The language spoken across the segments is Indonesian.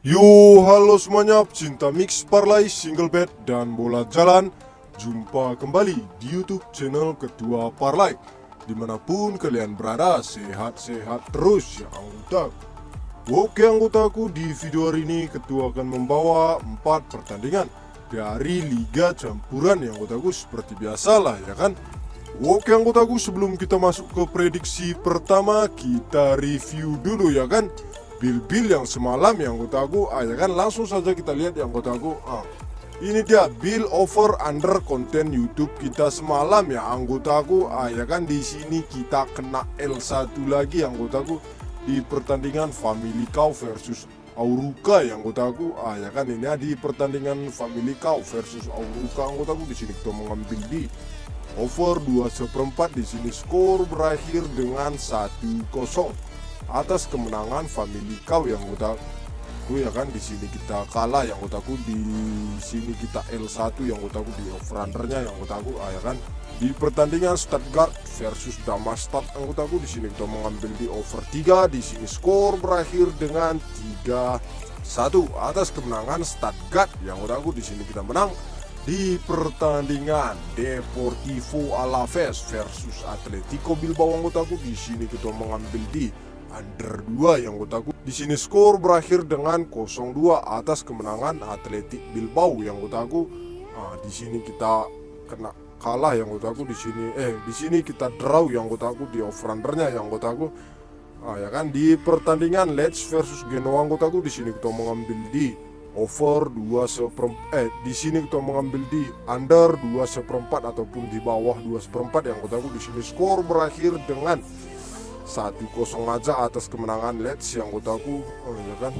Yo, halo semuanya, pecinta mix parlay, single bet, dan bola jalan. Jumpa kembali di YouTube channel Ketua Parlay. Dimanapun kalian berada, sehat-sehat terus ya anggota. Oke anggotaku, di video hari ini Ketua akan membawa 4 pertandingan dari Liga Campuran yang anggotaku, seperti biasalah ya kan. Oke anggotaku, sebelum kita masuk ke prediksi pertama, kita review dulu ya kan bil-bil yang semalam yang anggotaku, ya kan, langsung saja kita lihat yang anggotaku. Ini dia bil over under konten YouTube kita semalam ya anggotaku, ya kan. Di sini kita kena L1 lagi yang anggotaku di pertandingan Family Cow versus Auruka yang anggotaku, ya kan. Ini di pertandingan Family Cow versus Auruka anggotaku, di sini kita mengambil di over 2/4. Di sini skor berakhir dengan 1-0 atas kemenangan Family Cow yang anggotaku ya kan. Di sini kita kalah yang anggotaku, di sini kita L1 yang anggotaku di over undernya yang anggotaku, ya kan. Di pertandingan Stuttgart versus Darmstadt anggotaku, di sini kita mengambil di over 3. Di sini skor berakhir dengan 3-1 atas kemenangan Stuttgart yang anggotaku. Di sini kita menang. Di pertandingan Deportivo Alaves versus Atletico Bilbao anggotaku, di sini kita mengambil di under 2 yang anggotaku. Di sini skor berakhir dengan 0-2 atas kemenangan Athletic Bilbao yang anggotaku. Di sini kita kena kalah yang anggotaku. Di sini kita draw yang anggotaku di over undernya yang anggotaku. Ya kan. Di pertandingan Leeds versus Genoa anggotaku, di sini kita mengambil di over 2/4. Di sini kita mengambil di under 2/4 ataupun di bawah 2/4 yang anggotaku. Di sini skor berakhir dengan 1-0 aja atas kemenangan Leeds yang anggotaku, ya kan.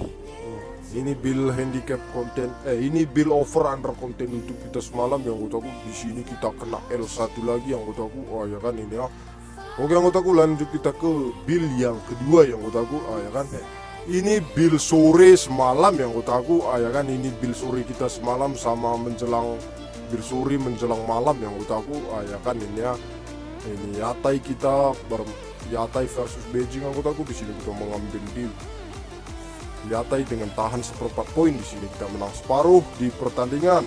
Ini bil handicap konten, ini bil over under konten YouTube kita semalam yang anggotaku. Di sini kita kena L1 lagi yang anggotaku, ya kan. Ini ya. Oke anggotaku, lanjut kita ke bil yang kedua yang anggotaku, ya kan. Ini bil sore semalam yang anggotaku, ya kan. Ini bil sore kita semalam sama menjelang bil sore menjelang malam yang anggotaku, ya kan. Ini ya. Ini Yatai kita Yatai versus Beijing anggotaku. Di sini kita mengambil di Yatai dengan tahan 1/4 poin. Di sini kita menang separuh. Di pertandingan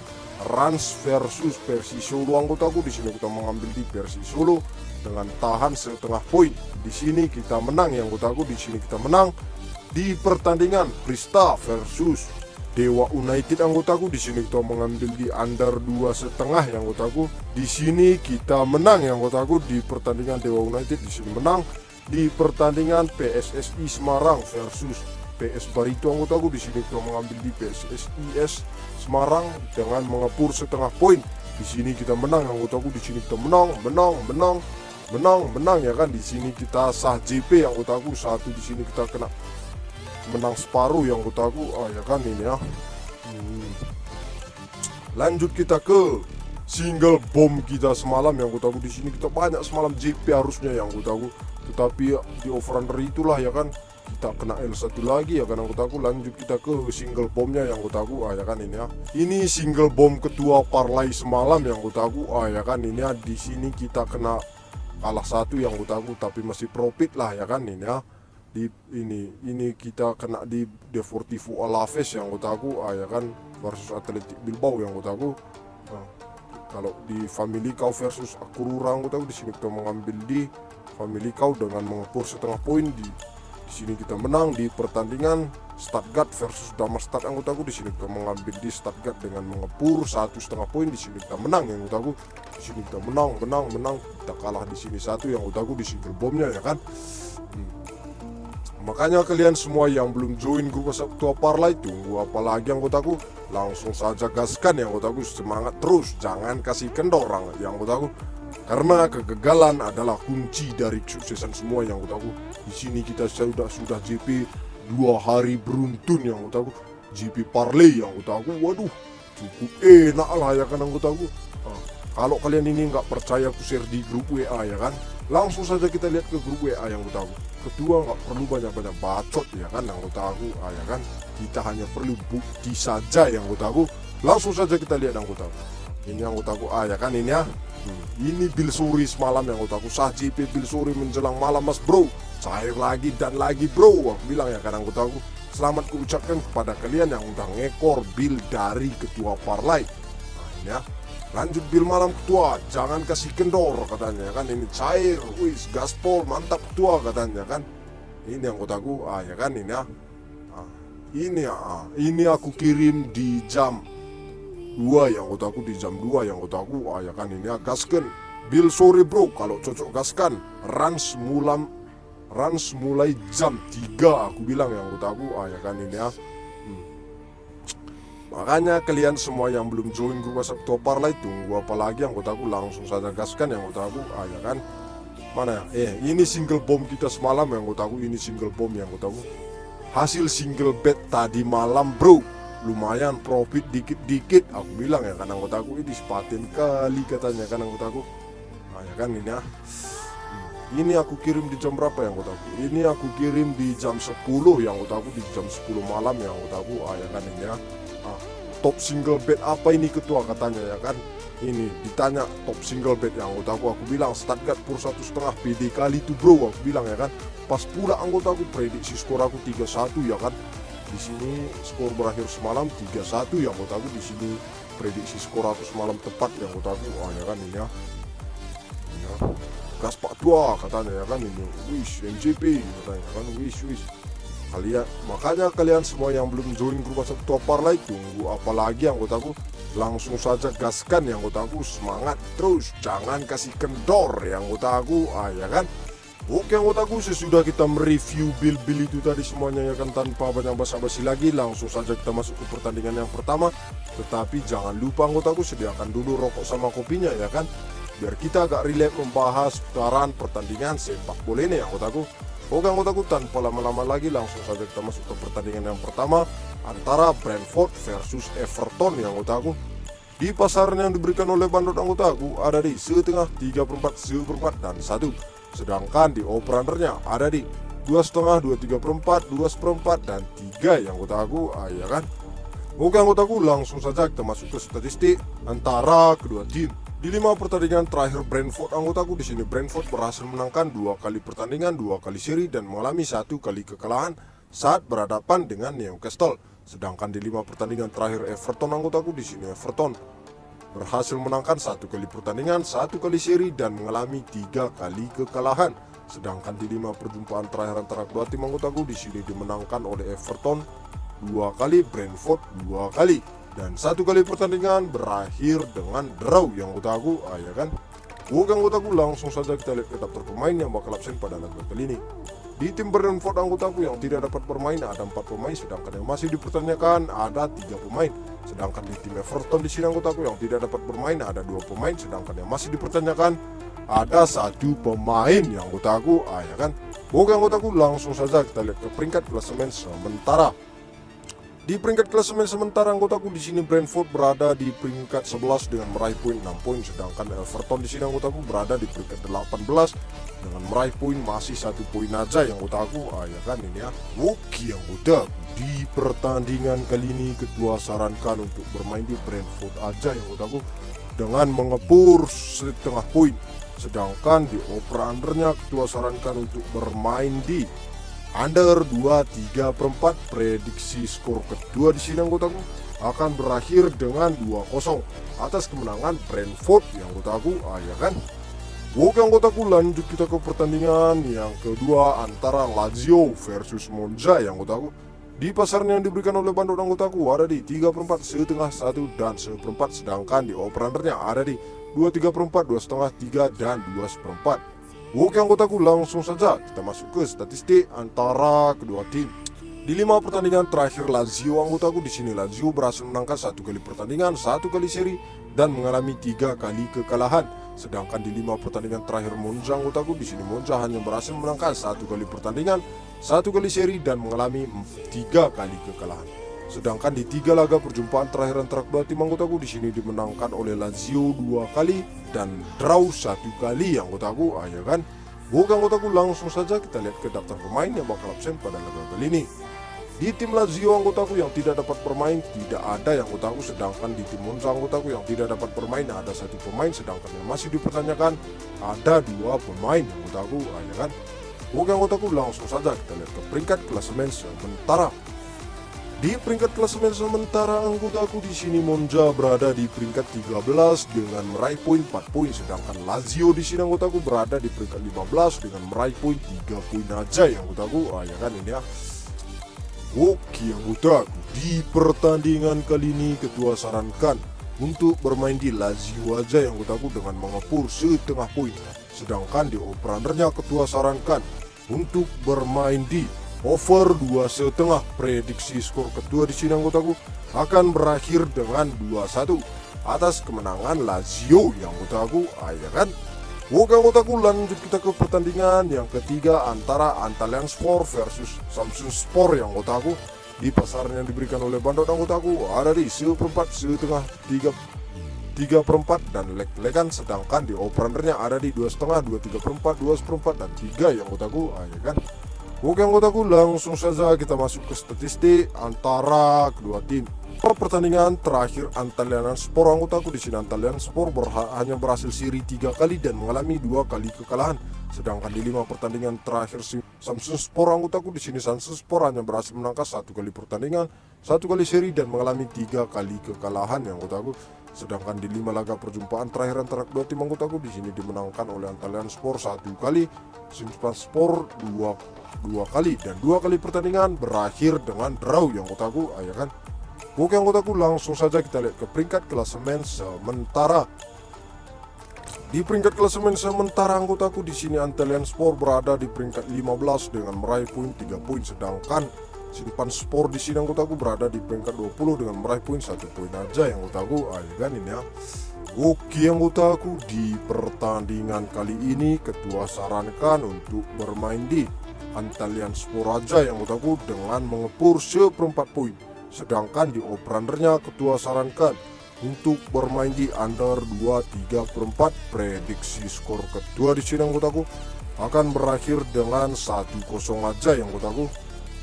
Rans versus Persis Solo anggotaku, di sini kita mengambil di Persis Solo dengan tahan 1/2 poin. Di sini kita menang yang anggotaku. Di sini kita menang. Di pertandingan Prista versus Dewa United anggotaku, di sini kita mengambil di under 2,5 yang anggotaku. Di sini kita menang yang anggotaku di pertandingan Dewa United, di sini menang. Di pertandingan PSSI Semarang versus PS Barito anggotaku, di sini kita mengambil di PSSIS Semarang dengan mengepur 1/2 poin. Di sini kita menang yang anggotaku. Di sini kita menang ya kan. Di sini kita sah JP yang anggotaku 1. Di sini kita kena menang separuh yang anggotaku, ya kan. Ini ya. Lanjut kita ke single bomb kita semalam yang anggotaku. Di sini kita banyak semalam JP harusnya yang anggotaku, tetapi di over under itulah ya kan, kita kena L1 lagi ya kan anggotaku. Lanjut kita ke single bombnya yang anggotaku, ya kan. Ini ya. Ini single bomb ketua parlay semalam yang anggotaku, ya kan. Ini ya. Di sini kita kena kalah 1 yang anggotaku, tapi masih profit lah ya kan. Ini ya. Di ini kita kena di Deportivo Alaves yang anggotaku, ya kan, versus Athletic Bilbao yang anggotaku. Kalau di Family Cow versus Akurura anggotaku, di sini kita mengambil di Family Cow dengan mengepur 1/2 poin. Di sini kita menang. Di pertandingan Stuttgart versus Darmstadt anggotaku, di sini kita mengambil di Stuttgart dengan mengepur 1,5 poin. Di sini kita menang yang anggotaku. Di sini kita menang. Kita kalah di sini 1 yang anggotaku di single bomnya ya kan. Makanya kalian semua yang belum join grup WhatsApp Ketua Parlay, tunggu apalagi anggotaku, langsung saja gaskan ya anggotaku. Semangat terus, jangan kasih kendor ya anggotaku, karena kegagalan adalah kunci dari kesuksesan semua yang anggotaku. Di sini kita sudah JP 2 hari beruntun yang anggotaku, JP Parlay yang anggotaku. Waduh, cukup enak lah ya kan anggotaku. Kalau kalian ini nggak percaya, aku share di grup WA ya kan. Langsung saja kita lihat ke grup WA yang anggotaku. Kedua, nggak perlu banyak-banyak bacot ya kan anggotaku, ya kan. Kita hanya perlu bukti saja yang anggotaku. Langsung saja kita lihat anggotaku. Ini anggotaku, ya kan. Ini ya. Ini bil suri semalam yang anggotaku. Sah JP bil suri menjelang malam mas bro. Cair lagi dan lagi bro. Aku bilang ya kan anggotaku. selamat kuucapkan kepada kalian yang udah ngekor bil dari ketua parlay. Nah ini ya, lanjut bil malam ketua, jangan kasih kendor katanya kan, ini cair, wis gaspol mantap ketua katanya kan. Ini anggotaku, ya kan ini ya. Ini aku kirim di jam 2 yang anggotaku, di jam 2 yang anggotaku, ya kan ini ya, gaskan. Bil sore bro, kalau cocok gaskan. Rans mulai jam 3 aku bilang yang anggotaku, ya kan ini ya. Makanya kalian semua yang belum join grup WhatsApp ketua parlay, tunggu apa lagi anggotaku, langsung saja gaskan yang anggotaku, ya kan. Mana ya? Ini single bomb kita semalam yang anggotaku, ini single bomb yang anggotaku. Hasil single bet tadi malam bro, lumayan profit dikit-dikit aku bilang ya kan anggotaku, ini sepatin kali katanya kan anggotaku. Ya kan ini ya. Ini aku kirim di jam berapa ya anggotaku? Ini aku kirim di jam 10 yang anggotaku, di jam 10 malam ya anggotaku, ya kan ini ya. Top single bet apa ini ketua katanya ya kan. Ini ditanya top single bet yang anggotaku, aku bilang Stuttgart pur 1,5 PD kali itu bro, aku bilang ya kan. Pas pula anggotaku prediksi skor aku 3-1 ya kan. Di sini skor berakhir semalam 3-1 ya anggotaku, di sini prediksi skor aku semalam tepat ya anggotaku, ya kan ini ya. Gas Pak Tua katanya ya kan ini, wish MJP katanya kan, wish makanya kalian semua yang belum join grup WhatsApp ketua parlay, tunggu apalagi anggotaku, langsung saja gaskan yang anggotaku, semangat terus, jangan kasih kendor yang anggotaku, ya kan. Oke anggotaku, sesudah kita mereview bil-bil itu tadi semuanya ya kan, tanpa banyak basa-basi lagi, langsung saja kita masuk ke pertandingan yang pertama. Tetapi jangan lupa anggotaku, sediakan dulu rokok sama kopinya ya kan, biar kita agak rileks membahas putaran pertandingan sepak bola ini anggotaku. Oke anggotaku, tanpa lama-lama lagi langsung saja kita masuk ke pertandingan yang pertama antara Brentford versus Everton yang anggotaku. Di pasaran yang diberikan oleh Bandot anggotaku ada di 1,5, 3/4, 1/4 dan 1. Sedangkan di over-undernya ada di 2,5, 2/3/4, 2/4 dan 3 yang anggotaku, ya kan. Oke anggotaku, langsung saja kita masuk ke statistik antara kedua tim. Di 5 pertandingan terakhir Brentford anggotaku, di sini Brentford berhasil menangkan 2 kali pertandingan, 2 kali seri dan mengalami 1 kali kekalahan saat berhadapan dengan Newcastle. Sedangkan di 5 pertandingan terakhir Everton anggotaku, di sini Everton berhasil menangkan 1 kali pertandingan, 1 kali seri dan mengalami 3 kali kekalahan. Sedangkan di 5 perjumpaan terakhir antara kedua tim anggotaku, di sini dimenangkan oleh Everton 2 kali, Brentford 2 kali. Dan 1 kali pertandingan berakhir dengan draw yang anggotaku, ya kan. Oke anggotaku, langsung saja kita lihat ke daftar pemain yang bakal absen pada laga kali ini. Di tim Brentford anggotaku yang tidak dapat bermain ada 4 pemain, sedangkan yang masih dipertanyakan ada 3 pemain. Sedangkan di tim Everton di sini anggotaku yang tidak dapat bermain ada 2 pemain, sedangkan yang masih dipertanyakan ada 1 pemain yang anggotaku, ya kan. Oke anggotaku, langsung saja kita lihat ke peringkat klasemen sementara. Di peringkat klasemen sementara anggotaku, di sini Brentford berada di peringkat 11 dengan meraih poin 6 poin, sedangkan Everton di sini anggotaku berada di peringkat 18 dengan meraih poin masih 1 poin aja yang anggotaku, ya kan ini ya. Oke anggotaku, di pertandingan kali ini ketua sarankan untuk bermain di Brentford aja yang anggotaku dengan mengepur setengah poin. Sedangkan di over-undernya ketua sarankan untuk bermain di under 2/3/4. Prediksi skor kedua di sini anggotaku akan berakhir dengan 2-0 atas kemenangan Brentford yang anggotaku, ya kan. Oke anggotaku, lanjut kita ke pertandingan yang kedua antara Lazio versus Monza yang anggotaku. Di pasaran yang diberikan oleh Bandot anggotaku ada di 3/4, 1/2, 1 dan 1/4. Sedangkan di over-undernya ada di 2/3/4, 2,5, 3 dan 2/4. Oke anggotaku, langsung saja kita masuk ke statistik antara kedua tim. Di 5 pertandingan terakhir Lazio anggotaku, di sini Lazio berhasil menangkan 1 kali pertandingan, 1 kali seri dan mengalami 3 kali kekalahan. Sedangkan di 5 pertandingan terakhir Monza anggotaku, di sini Monza hanya berhasil menangkan 1 kali pertandingan, 1 kali seri dan mengalami 3 kali kekalahan. Sedangkan di 3 laga perjumpaan terakhir antara kedua tim anggotaku, di sini dimenangkan oleh Lazio 2 kali dan draw 1 kali anggotaku, ya kan. Oke anggotaku, langsung saja kita lihat ke daftar pemain yang bakal absen pada laga kali ini. Di tim Lazio anggotaku yang tidak dapat bermain tidak ada yang anggotaku, sedangkan di tim Monza anggotaku yang tidak dapat bermain ada 1 pemain, sedangkan yang masih dipertanyakan ada 2 pemain anggotaku, ya kan. Oke anggotaku, langsung saja kita lihat ke peringkat klasemen sementara. Di peringkat klasemen sementara anggotaku di sini Monza berada di peringkat 13 dengan meraih poin 4 poin, sedangkan Lazio di sini anggotaku berada di peringkat 15 dengan meraih poin 3 poin aja ya anggotaku. Ya kan ini ya. Oke anggotaku, di pertandingan kali ini ketua sarankan untuk bermain di Lazio aja yang anggotaku dengan mengepur setengah poin, sedangkan di operandernya ketua sarankan untuk bermain di over 2,5. Prediksi skor kedua di sini anggotaku akan berakhir dengan 2-1 atas kemenangan Lazio yang anggotaku. Ya kan. Oke anggotaku, lanjut kita ke pertandingan yang ketiga antara Antalyaspor versus Samsunspor yang anggotaku. Di pasaran yang diberikan oleh Bandot anggotaku ada di 1/4, setengah, 3/4 dan leg-legan, sedangkan di operandernya ada di 2,5, 2/3/4, 2/4 dan 3 yang anggotaku. Ya kan. Oke anggotaku, langsung saja kita masuk ke statistik antara kedua tim. Pertandingan terakhir Antalyaspor anggotaku di sini Antalyaspor hanya berhasil seri 3 kali dan mengalami 2 kali kekalahan, sedangkan di 5 pertandingan terakhir Samsunspor anggotaku di sini Samsunspor hanya berhasil menangkan 1 kali pertandingan, 1 kali seri dan mengalami 3 kali kekalahan yang anggotaku. Sedangkan di 5 laga perjumpaan terakhir antara kedua tim anggotaku di sini dimenangkan oleh Antalyaspor 1 kali, Samsunspor 2 kali dan 2 kali pertandingan berakhir dengan draw yang anggotaku. Ya kan. Oke anggotaku, langsung saja kita lihat ke peringkat klasemen sementara. Di peringkat klasemen sementara anggotaku di sini Antalyaspor berada di peringkat 15 dengan meraih poin 3 poin, sedangkan Simpanspor di sini anggotaku berada di peringkat 20 dengan meraih poin 1 poin aja yang anggotaku. Ya kan ini ya. Oke anggotaku, di pertandingan kali ini ketua sarankan untuk bermain di Antalyaspor aja yang anggotaku dengan mengepur 1/4 poin, sedangkan di operandernya ketua sarankan untuk bermain di under 2/3/4. Prediksi skor kedua di sini anggotaku akan berakhir dengan 1-0 aja yang anggotaku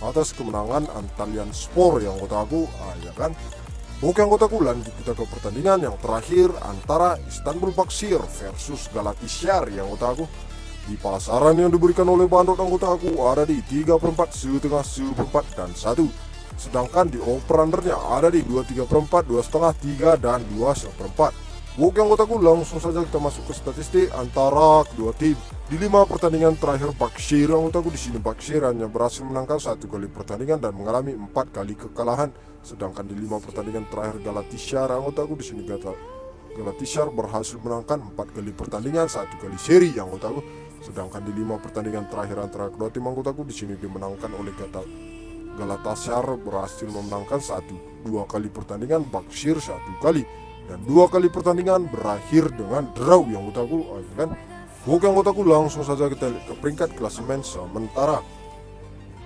atas kemenangan Antalyaspor yang anggotaku. Ya kan. Oke anggotaku, lanjut kita ke pertandingan yang terakhir antara Istanbul Başakşehir versus Galatasaray yang anggotaku. Di pasaran yang diberikan oleh Bandot anggotaku ada di 3/4, setengah, 1/4 dan 1. Sedangkan di operandernya ada di 2/3/4, 2,5, 3 dan 2/4. Oke anggotaku, langsung saja kita masuk ke statistik antara kedua tim. Di 5 pertandingan terakhir Başakşehir anggotaku di sini Başakşehir hanya berhasil menangkan 1 kali pertandingan dan mengalami 4 kali kekalahan. Sedangkan di 5 pertandingan terakhir Galatasaray anggotaku di sini Galatasaray berhasil menangkan 4 kali pertandingan, 1 kali seri yang anggotaku. Sedangkan di 5 pertandingan terakhir antara kedua tim anggotaku di sini dimenangkan oleh Galatasaray berhasil memenangkan 2 kali pertandingan, Başakşehir 1 kali dan 2 kali pertandingan berakhir dengan draw yang anggotaku. Kan. Oke anggotaku, langsung saja kita lihat ke peringkat klasemen sementara.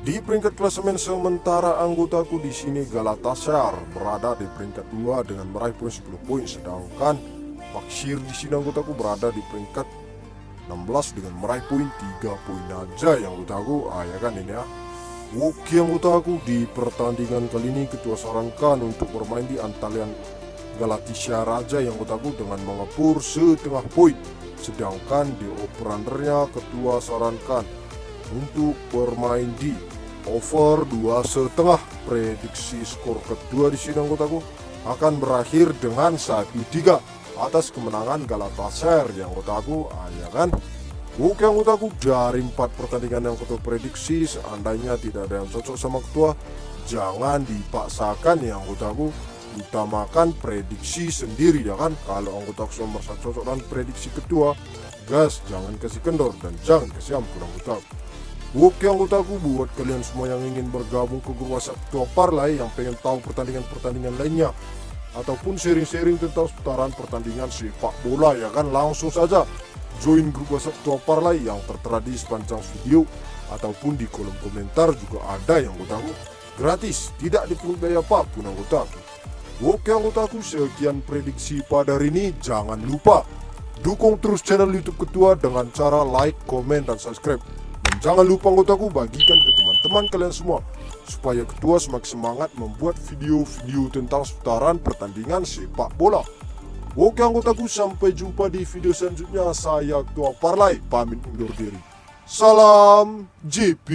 Di peringkat klasemen sementara anggotaku di sini Galatasaray berada di peringkat 2 dengan meraih poin 10 poin, sedangkan Başakşehir di sini anggotaku berada di peringkat 16 dengan meraih poin 3 poin aja yang anggotaku. Ya kan ini ya. Oke anggotaku, di pertandingan kali ini ketua sarankan untuk bermain di Galatasaray aja yang anggotaku dengan mengepur setengah poin, sedangkan di operandernya ketua sarankan untuk bermain di over 2,5. Prediksi skor kedua di sini anggotaku akan berakhir dengan 1-3 atas kemenangan Galatasaray yang anggotaku. Ya kan. Oke anggotaku, dari 4 pertandingan yang ketua prediksi, seandainya tidak ada yang cocok sama ketua, jangan dipaksakan ya anggotaku, utamakan prediksi sendiri ya kan. Kalau anggotaku sudah merasa cocok dan prediksi ketua, gas, jangan kasih kendor dan jangan kasih ampun anggotaku. Oke anggotaku, buat kalian semua yang ingin bergabung ke grup WhatsApp ketua Parlay, yang pengen tahu pertandingan-pertandingan lainnya ataupun sharing-sharing tentang seputaran pertandingan sepak bola ya kan, langsung saja join grup WhatsApp ketua Parlay yang tertera di sepanjang video ataupun di kolom komentar juga ada yang anggotaku, gratis, tidak dipungut biaya apapun anggotaku. Oke anggotaku, sekian prediksi pada hari ini. Jangan lupa dukung terus channel YouTube Ketua dengan cara like, komen, dan subscribe. Dan jangan lupa anggotaku, bagikan ke teman-teman kalian semua supaya Ketua semakin semangat membuat video-video tentang seputaran pertandingan sepak bola. Oke anggotaku, sampai jumpa di video selanjutnya. Saya Ketua Parlay pamit undur diri. Salam JP.